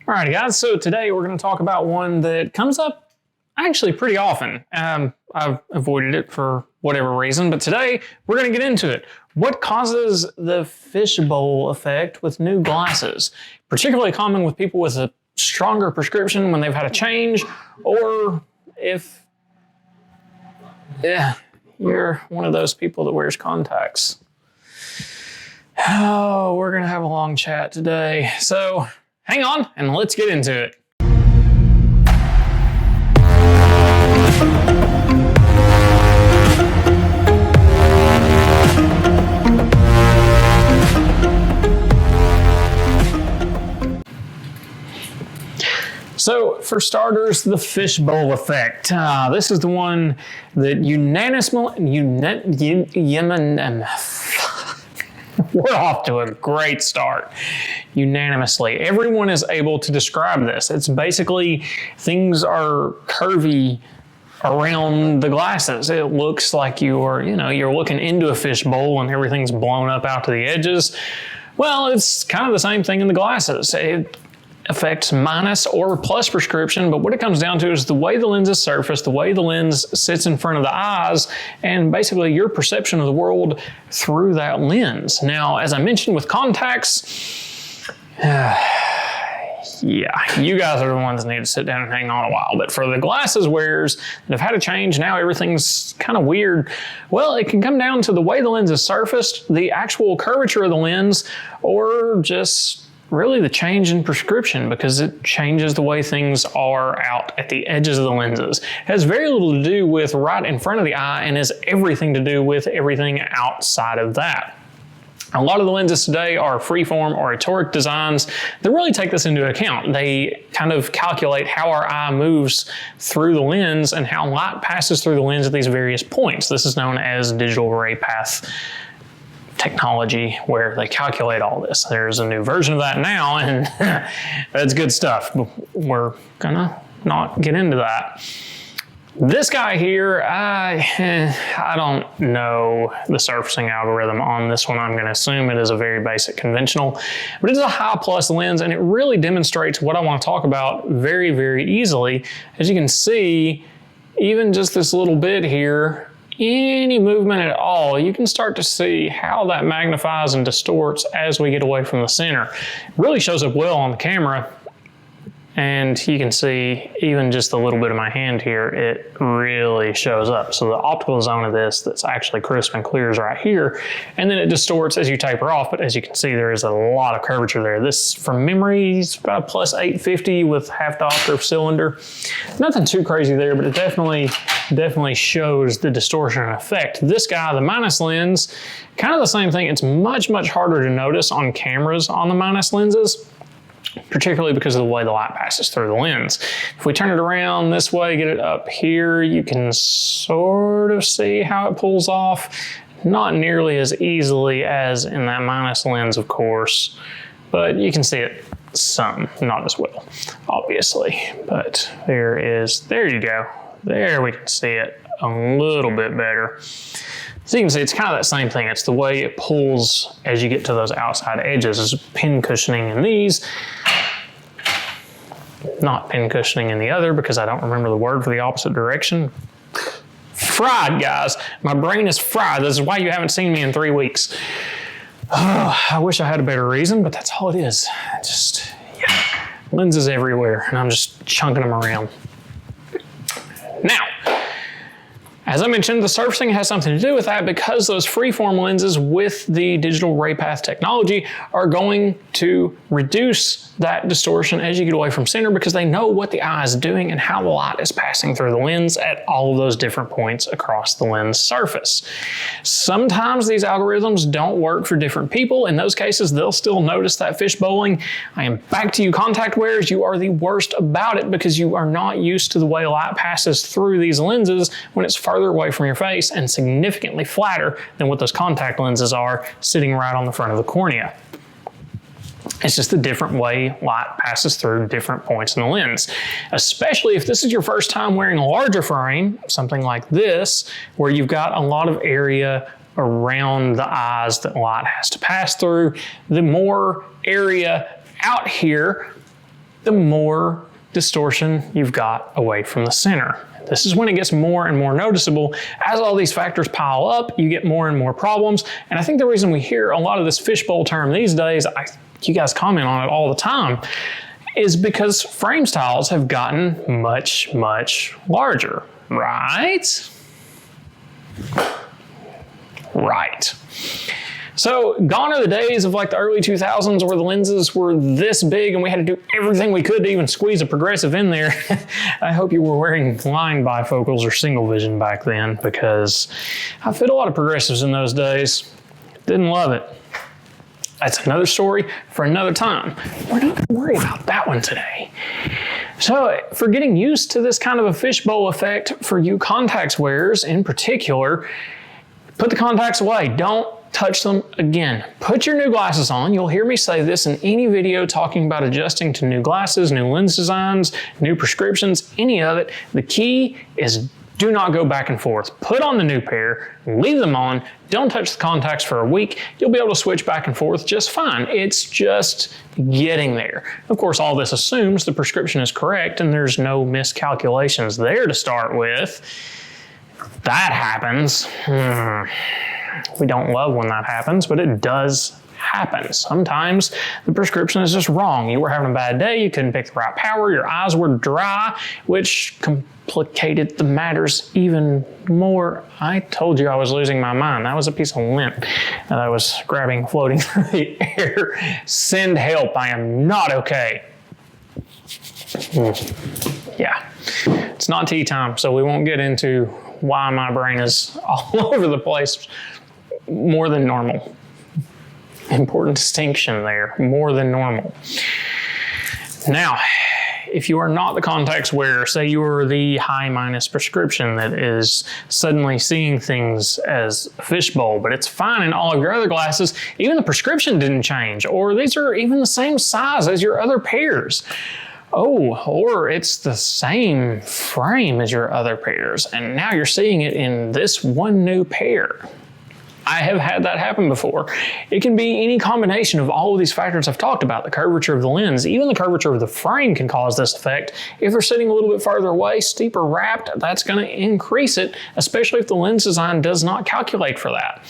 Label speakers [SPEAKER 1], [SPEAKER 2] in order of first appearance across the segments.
[SPEAKER 1] Alrighty guys, so today we're going to talk about one that comes up actually pretty often. I've avoided it for whatever reason, but today we're going to get into it. What causes the fishbowl effect with new glasses? Particularly common with people with a stronger prescription when they've had a change, or if you're one of those people that wears contacts. Oh, we're going to have a long chat today. So hang on and let's get into it. So for starters, the fishbowl effect. This is the one that we're off to a great start. Unanimously, everyone is able to describe this. It's basically things are curvy around the glasses. It looks like you're looking into a fishbowl and everything's blown up out to the edges. Well, it's kind of the same thing in the glasses. It affects minus or plus prescription, but what it comes down to is the way the lens is surfaced, the way the lens sits in front of the eyes, and basically your perception of the world through that lens. Now, as I mentioned with contacts, yeah, you guys are the ones that need to sit down and hang on a while. But for the glasses wearers that have had a change, now everything's kind of weird. Well, it can come down to the way the lens is surfaced, the actual curvature of the lens, or just really the change in prescription, because it changes the way things are out at the edges of the lenses. It has very little to do with right in front of the eye and has everything to do with everything outside of that. A lot of the lenses today are freeform or toric designs that really take this into account. They kind of calculate how our eye moves through the lens and how light passes through the lens at these various points. This is known as digital ray path technology, where they calculate all this. There's a new version of that now, and that's good stuff, but we're gonna not get into that. This guy here, I don't know the surfacing algorithm on this one. I'm gonna assume it is a very basic conventional, but it's a high plus lens, and it really demonstrates what I want to talk about very, very easily. As you can see, even just this little bit here, any movement at all, you can start to see how that magnifies and distorts as we get away from the center. It really shows up well on the camera, and you can see even just a little bit of my hand here, it really shows up. So the optical zone of this that's actually crisp and clear is right here, and then it distorts as you taper off, but as you can see, there is a lot of curvature there. This, from memory, is about a plus 850 with half diopter of cylinder. Nothing too crazy there, but it definitely shows the distortion effect. This guy, the minus lens, kind of the same thing. It's much, much harder to notice on cameras on the minus lenses, particularly because of the way the light passes through the lens. If we turn it around this way, get it up here, you can sort of see how it pulls off. Not nearly as easily as in that minus lens, of course, but you can see it some, not as well, obviously. But there you go. There we can see it a little bit better. So you can see it's kind of that same thing. It's the way it pulls as you get to those outside edges. There's pin cushioning in these, not pin cushioning in the other, because I don't remember the word for the opposite direction. Fried, guys. My brain is fried. This is why you haven't seen me in 3 weeks. Oh, I wish I had a better reason, but that's all it is. Lenses everywhere, and I'm just chunking them around. Now, as I mentioned, the surfacing has something to do with that, because those freeform lenses with the digital ray path technology are going to reduce that distortion as you get away from center, because they know what the eye is doing and how the light is passing through the lens at all of those different points across the lens surface. Sometimes these algorithms don't work for different people. In those cases, they'll still notice that fishbowling. I am back to you contact wearers. You are the worst about it, because you are not used to the way light passes through these lenses when it's farther away from your face and significantly flatter than what those contact lenses are sitting right on the front of the cornea. It's just a different way light passes through different points in the lens, especially if this is your first time wearing a larger frame, something like this, where you've got a lot of area around the eyes that light has to pass through. The more area out here, the more distortion you've got away from the center. This is when it gets more and more noticeable. As all these factors pile up, you get more and more problems. And I think the reason we hear a lot of this fishbowl term these days, you guys comment on it all the time, is because frame styles have gotten much, much larger, right? Right. So gone are the days of like the early 2000s where the lenses were this big and we had to do everything we could to even squeeze a progressive in there. I hope you were wearing line bifocals or single vision back then, because I fit a lot of progressives in those days. Didn't love it. That's another story for another time. We're not going to worry about that one today. So for getting used to this kind of a fishbowl effect for you contacts wearers in particular, put the contacts away. Don't touch them again. Put your new glasses on. You'll hear me say this in any video talking about adjusting to new glasses, new lens designs, new prescriptions, any of it. The key is do not go back and forth. Put on the new pair, leave them on, don't touch the contacts for a week. You'll be able to switch back and forth just fine. It's just getting there. Of course, all this assumes the prescription is correct and there's no miscalculations there to start with. If that happens, we don't love when that happens, but it does happen. Sometimes the prescription is just wrong. You were having a bad day, you couldn't pick the right power, your eyes were dry, which complicated the matters even more. I told you I was losing my mind. That was a piece of lint that I was grabbing floating through the air. Send help, I am not okay. Yeah, it's not tea time, so we won't get into why my brain is all over the place. More than normal. Important distinction there, more than normal. Now, if you are not the contacts wearer, say you are the high minus prescription that is suddenly seeing things as a fishbowl, but it's fine in all of your other glasses, even the prescription didn't change, or these are even the same size as your other pairs. Oh, or it's the same frame as your other pairs, and now you're seeing it in this one new pair. I have had that happen before. It can be any combination of all of these factors I've talked about. The curvature of the lens, even the curvature of the frame can cause this effect. If they're sitting a little bit farther away, steeper wrapped, that's going to increase it, especially if the lens design does not calculate for that.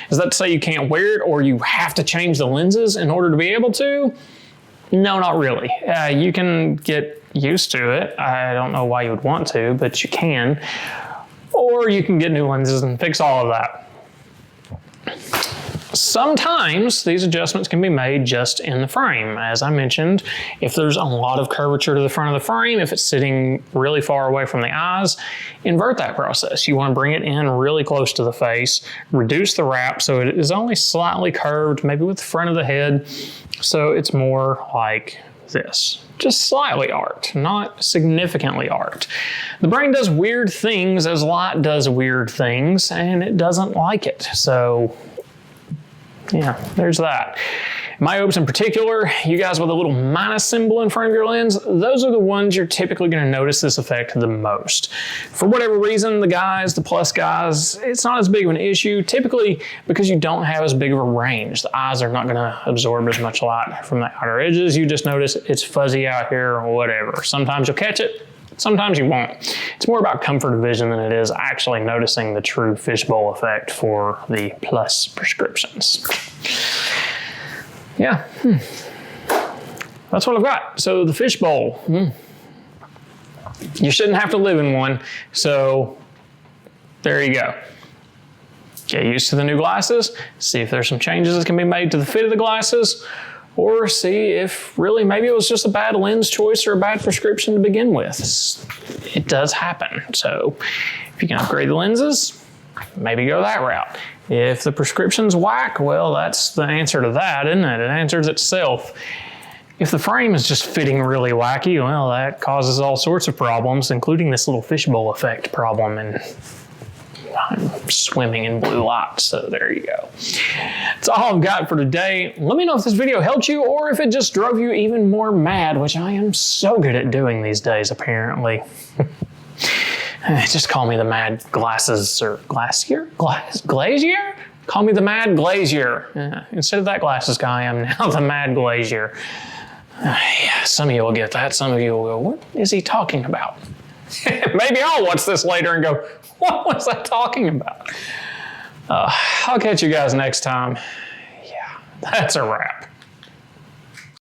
[SPEAKER 1] Is that to say you can't wear it or you have to change the lenses in order to be able to? No, not really. You can get used to it. I don't know why you would want to, but you can. Or you can get new lenses and fix all of that. Sometimes these adjustments can be made just in the frame. As I mentioned, if there's a lot of curvature to the front of the frame, if it's sitting really far away from the eyes, invert that process. You want to bring it in really close to the face, reduce the wrap so it is only slightly curved, maybe with the front of the head, so it's more like this. Just slightly arced, not significantly arced. The brain does weird things as light does weird things, and it doesn't like it. So yeah, there's that. Myopes in particular, you guys with a little minus symbol in front of your lens, those are the ones you're typically going to notice this effect the most. For whatever reason, the plus guys, it's not as big of an issue, typically because you don't have as big of a range. The eyes are not going to absorb as much light from the outer edges. You just notice it's fuzzy out here or whatever. Sometimes you'll catch it, sometimes you won't. It's more about comfort of vision than it is actually noticing the true fishbowl effect for the plus prescriptions. Yeah, that's what I've got. So the fishbowl, you shouldn't have to live in one. So there you go. Get used to the new glasses, see if there's some changes that can be made to the fit of the glasses, or see if really maybe it was just a bad lens choice or a bad prescription to begin with. It does happen. So if you can upgrade the lenses, maybe go that route. If the prescription's whack, well, that's the answer to that, isn't it? It answers itself. If the frame is just fitting really wacky, well, that causes all sorts of problems, including this little fishbowl effect problem, and I'm swimming in blue light, so there you go. That's all I've got for today. Let me know if this video helped you or if it just drove you even more mad, which I am so good at doing these days, apparently. Just call me the Mad Glasses or Glacier? Glazier? Call me the Mad Glazier. Instead of that glasses guy, I'm now the Mad Glazier. Yeah, some of you will get that. Some of you will go, what is he talking about? Maybe I'll watch this later and go, what was I talking about? I'll catch you guys next time. Yeah, that's a wrap.